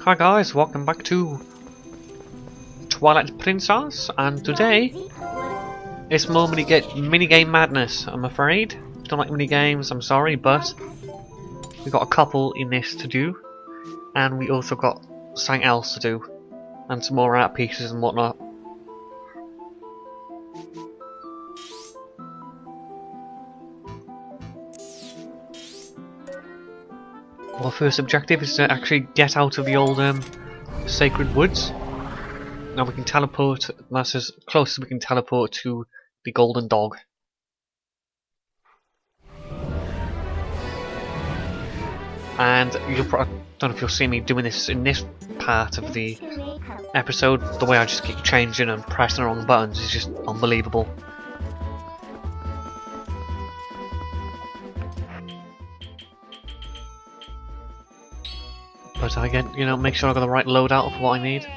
Hi guys, welcome back to Twilight Princess, and today it's more minigame madness, I'm afraid. If you don't like minigames, I'm sorry, but we've got a couple in this to do, and we also got something else to do, and some more art pieces and whatnot. Our first objective is to actually get out of the old sacred woods. Now we can teleport, that's as close as we can teleport to the golden dog. And I don't know if you'll see me doing this in this part of the episode. The way I just keep changing and pressing the wrong buttons is just unbelievable. But I get, make sure I got the right loadout for what I need.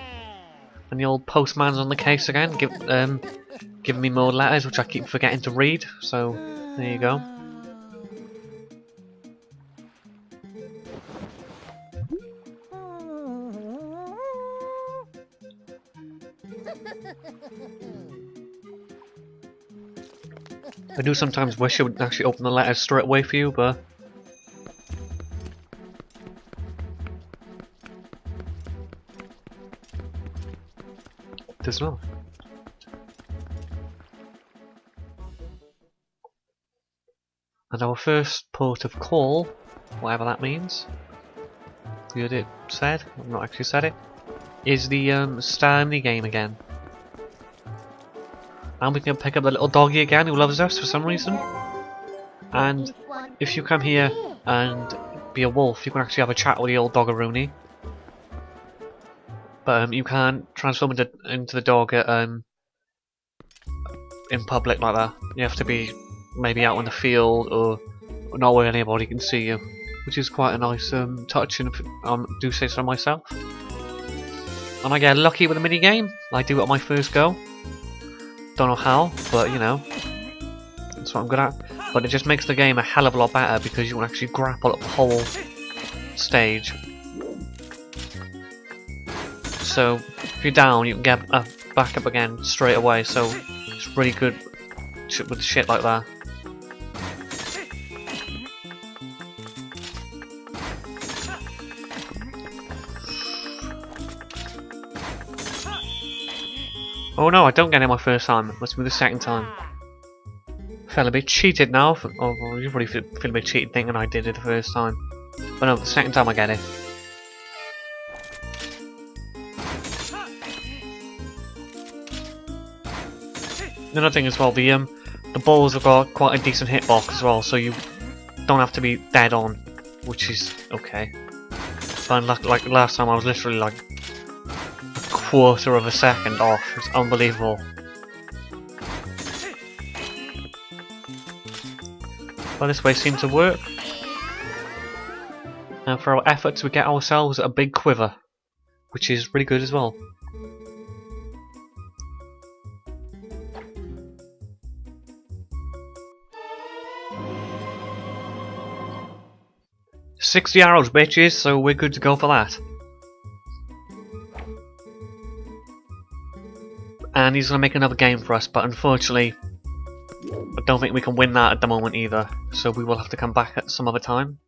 And the old postman's on the case again, giving me more letters which I keep forgetting to read. So there you go. I do sometimes wish it would actually open the letters straight away for you, but it does not. And our first port of call, whatever that means, you heard it said, I've not actually said it, is the star in the game again. And we can pick up the little doggy again who loves us for some reason. And if you come here and be a wolf, you can actually have a chat with the old doggeroony. But you can't transform into the dog in public like that. You have to be maybe out in the field or not where anybody can see you, which is quite a nice touch, and I do say so myself. And I get lucky with the mini game. I do it on my first go. Don't know how, but that's what I'm good at. But it just makes the game a hell of a lot better because you can actually grapple up the whole stage. So if you're down, you can get back up again straight away. So it's really good with shit like that. Oh no, I don't get it my first time. It must be the second time. Felt a bit cheated now. Oh, you probably feel a bit cheated thinking I did it the first time. But no, the second time I get it. Another thing as well, the balls have got quite a decent hitbox as well, so you don't have to be dead on, which is okay. But like last time, I was literally like a quarter of a second off. It's unbelievable. But this way seems to work. And for our efforts, we get ourselves a big quiver, which is really good as well. "60 arrows, bitches," so we're good to go for that. And he's going to make another game for us, but unfortunately I don't think we can win that at the moment either, so we will have to come back at some other time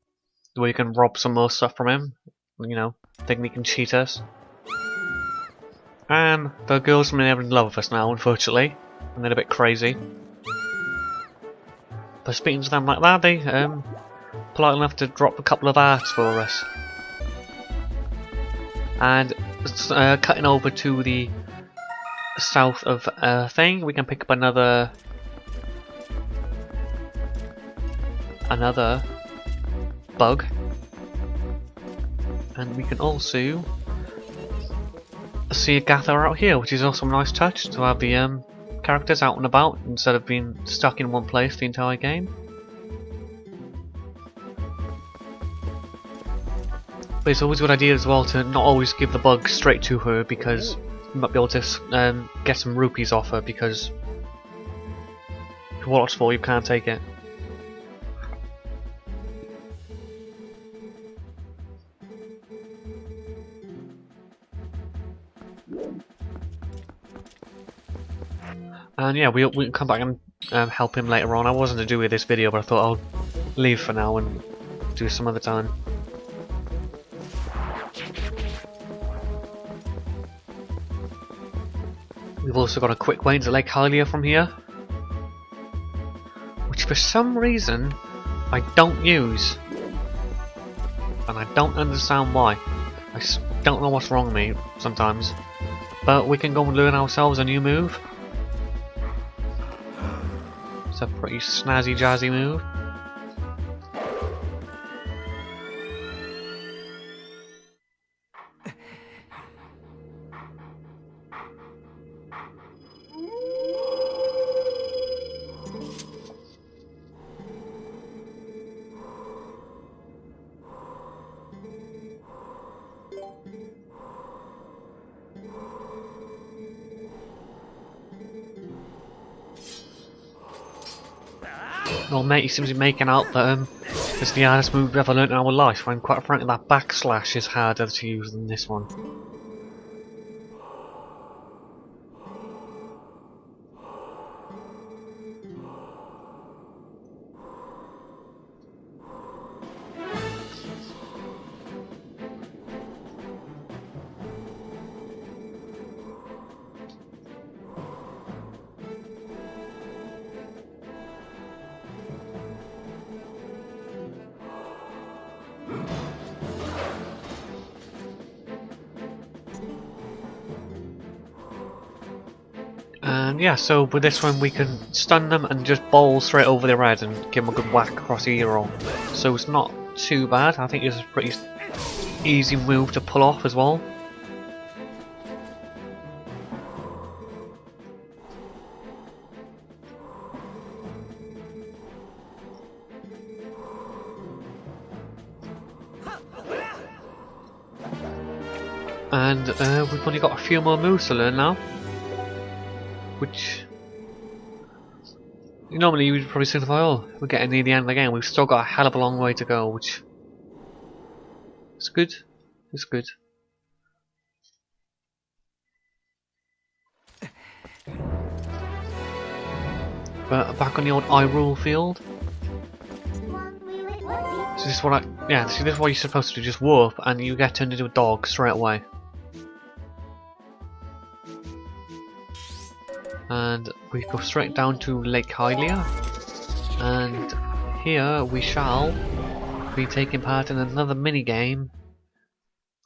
where we can rob some more stuff from him, thinking he can cheat us. And the girls are in love with us now, unfortunately, and they're a bit crazy. But speaking to them like that, they polite enough to drop a couple of arts for us. And cutting over to the south of thing, we can pick up another bug, and we can also see a gather out here, which is also a nice touch to have the characters out and about instead of being stuck in one place the entire game. But it's always a good idea as well to not always give the bug straight to her, because you might be able to get some rupees off her, because what it's for, you can't take it. And yeah, we can come back and help him later on. I wasn't to do with this video, but I thought I'll leave for now and do some other time. We've also got a quick way into Lake Hylia from here, which for some reason I don't use, and I don't understand why. I don't know what's wrong with me sometimes, but we can go and learn ourselves a new move. It's a pretty snazzy jazzy move. Well, mate, he seems to be making out that it's the hardest move we've ever learnt in our life, when quite frankly that backslash is harder to use than this one. And yeah, so with this one we can stun them and just bowl straight over their head and give them a good whack across the ear roll. So it's not too bad. I think it's a pretty easy move to pull off as well. And we've only got a few more moves to learn now, which normally you would probably signify, oh, we're getting near the end of the game. We've still got a hell of a long way to go, which is good. It's good. But back on the old Hyrule field. So this is what this is what you're supposed to do, just warp and you get turned into a dog straight away. And we go straight down to Lake Hylia, and here we shall be taking part in another mini game.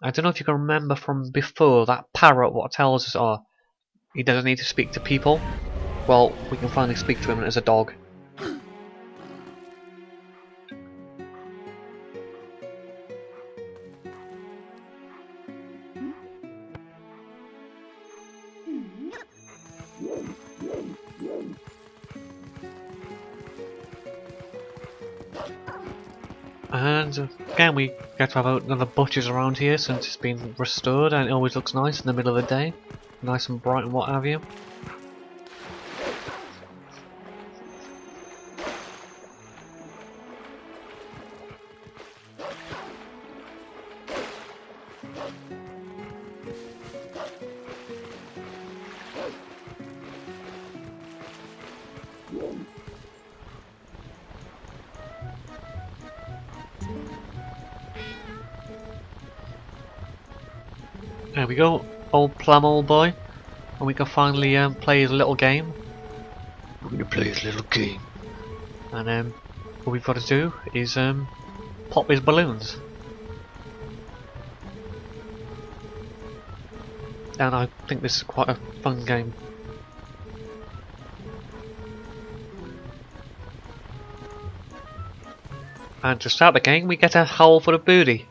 I don't know if you can remember from before, that parrot what tells us he doesn't need to speak to people. Well, we can finally speak to him as a dog. And again we get to have another butcher's around here since it's been restored, and it always looks nice in the middle of the day. Nice and bright and what have you. There we go, old plum old boy, and we can finally play his little game. We're going to play his little game, and what we've got to do is pop his balloons. And I think this is quite a fun game. And to start the game we get a howl for the booty.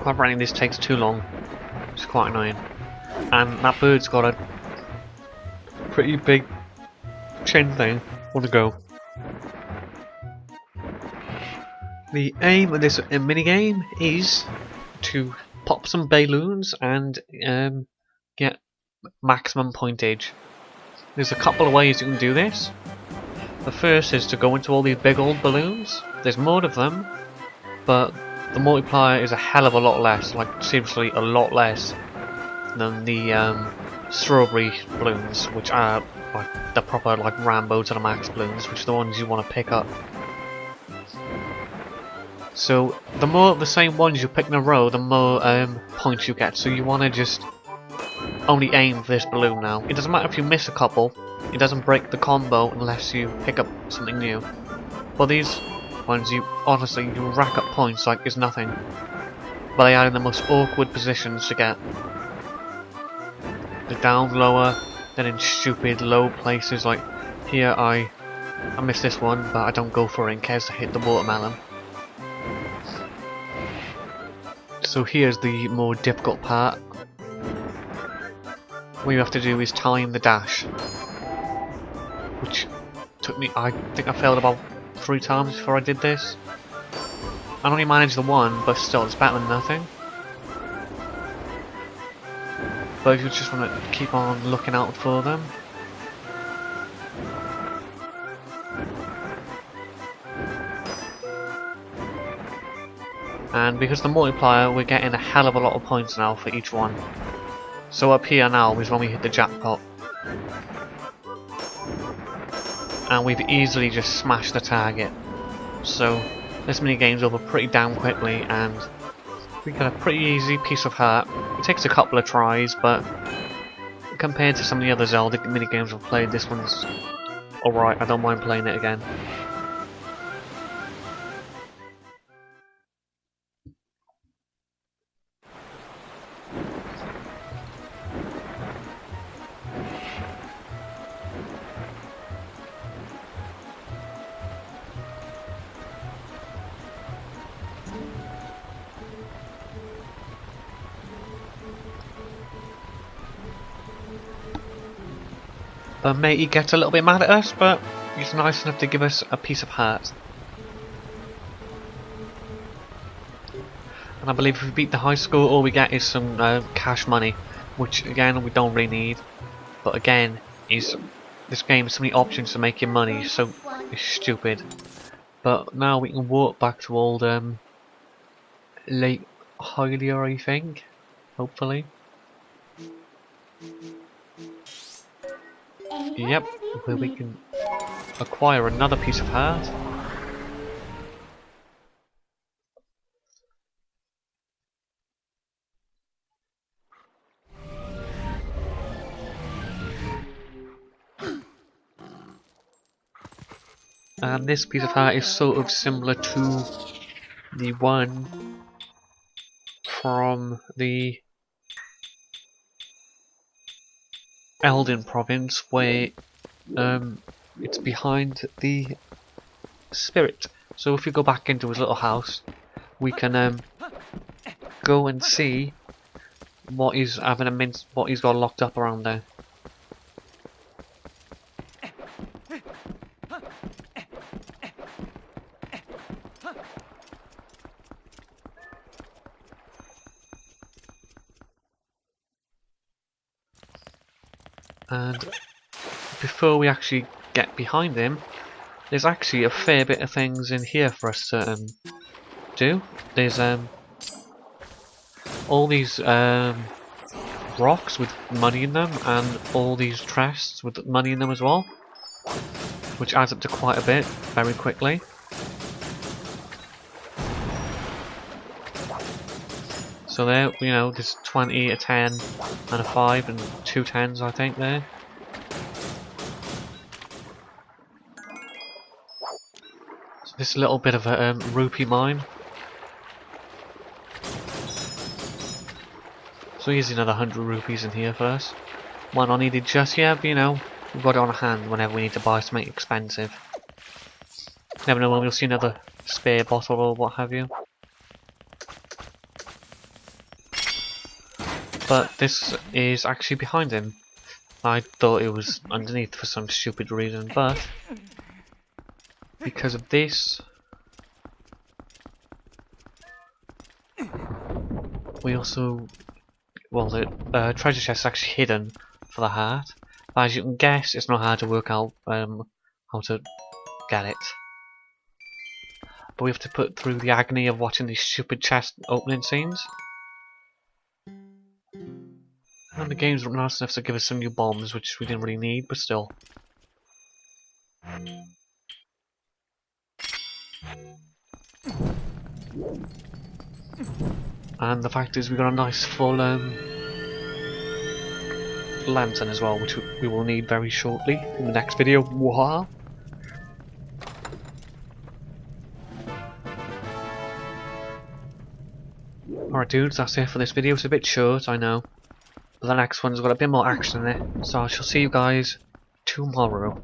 Quite frankly, this takes too long. It's quite annoying. And that bird's got a pretty big chin thing. Wanna go? The aim of this minigame is to pop some balloons and get maximum pointage. There's a couple of ways you can do this. The first is to go into all these big old balloons. There's more of them, but the multiplier is a hell of a lot less, like seriously a lot less than the strawberry balloons, which are like the proper like Rambo to the max balloons, which are the ones you want to pick up. So the more of the same ones you pick in a row, the more points you get. So you want to just only aim for this balloon now. It doesn't matter if you miss a couple, it doesn't break the combo unless you pick up something new. But these ones, you honestly, you rack up points like it's nothing. But they are in the most awkward positions to get. They're down lower, then in stupid low places, like here I missed this one, but I don't go for it in case I hit the watermelon. So here's the more difficult part. What you have to do is time the dash, which took me, I think I failed about 3 times before I did this. I only managed the one, but still it's better than nothing. But if you just want to keep on looking out for them. And because the multiplier, we're getting a hell of a lot of points now for each one. So up here now is when we hit the jackpot. And we've easily just smashed the target. So this minigame's over pretty damn quickly, and we got a pretty easy piece of heart. It takes a couple of tries, but compared to some of the other Zelda minigames I've played, this one's alright. I don't mind playing it again. But matey gets a little bit mad at us, but he's nice enough to give us a piece of heart. And I believe if we beat the high score, all we get is some cash money, which again we don't really need. But again, this game has so many options to make your money, so it's stupid. But now we can walk back to old Lake Hylia, I think, hopefully. Yep, where we can acquire another piece of heart. And this piece of heart is sort of similar to the one from the Elden province, where it's behind the spirit. So if you go back into his little house, we can go and see what he's having what he's got locked up around there. And before we actually get behind him, there's actually a fair bit of things in here for us to do. There's all these rocks with money in them, and all these chests with money in them as well, which adds up to quite a bit very quickly. So there, you know, there's 20, a 10, and a 5, and 2 10s I think there. So this little bit of a rupee mine. So here's another 100 rupees in here for us. Might not need it just yet, but you know, we've got it on hand whenever we need to buy something expensive. Never know when we'll see another spare bottle or what have you. But this is actually behind him. I thought it was underneath for some stupid reason, but because of this, we also, well, the treasure chest is actually hidden for the heart. But as you can guess, it's not hard to work out how to get it. But we have to put through the agony of watching these stupid chest opening scenes. And the game's nice enough to give us some new bombs, which we didn't really need, but still. And the fact is, we got a nice full lantern as well, which we will need very shortly in the next video. Wow. Alright dudes, that's it for this video. It's a bit short, I know. But the next one's got a bit more action in it. So I shall see you guys tomorrow.